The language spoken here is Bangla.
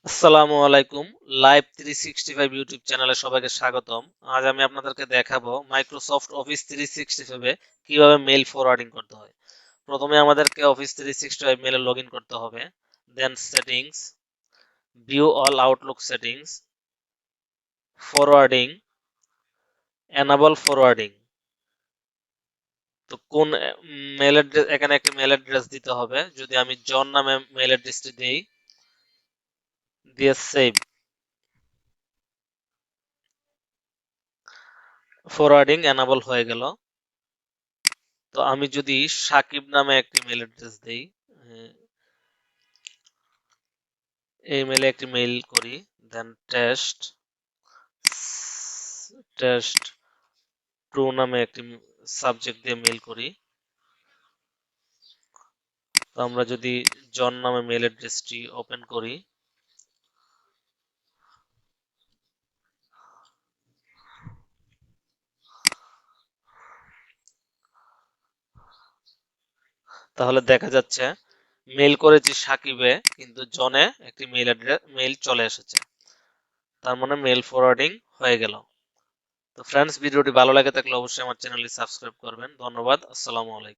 আসসালামু আলাইকুম। লাইভ 365 ইউটিউব চ্যানেলে সবাইকে স্বাগতম। আজ আমি আপনাদেরকে দেখাবো মাইক্রোসফট অফিস 365 এ কিভাবে মেইল ফরওয়ার্ডিং করতে হয়। প্রথমে আমাদেরকে অফিস 365 মেইলে লগ ইন করতে হবে। Then settings, view all Outlook settings, forwarding, enable forwarding. তো কোন মেল অ্যাড্রেস, এখানে একটা মেল অ্যাড্রেস দিতে হবে। যদি আমি জন নামে মেল অ্যাড্রেসটি দিই, দিয়ে সেভ, ফরওয়ার্ডিং এনাবল হয়ে গেল। তো আমি যদি সাকিব নামে একটি মেল অ্যাড্রেস দেই, এই মেলে একটি মেইল করি, দেন টেস্ট টেস্ট টু নামে একটি সাবজেক্ট দিয়ে মেইল করি। তো আমরা যদি জন নামে মেল অ্যাড্রেসটি ওপেন করি, তাহলে দেখা যাচ্ছে মেইল করেছি সাকিবে, কিন্তু জনে একটি মেইল চলে এসেছে। তার মানে মেইল ফরওয়ার্ডিং হয়ে গেল। তো ফ্রেন্ডস, ভিডিওটি ভালো লাগে থাকলে অবশ্যই আমার চ্যানেলটি সাবস্ক্রাইব করবেন। ধন্যবাদ। আসসালামু আলাইকুম।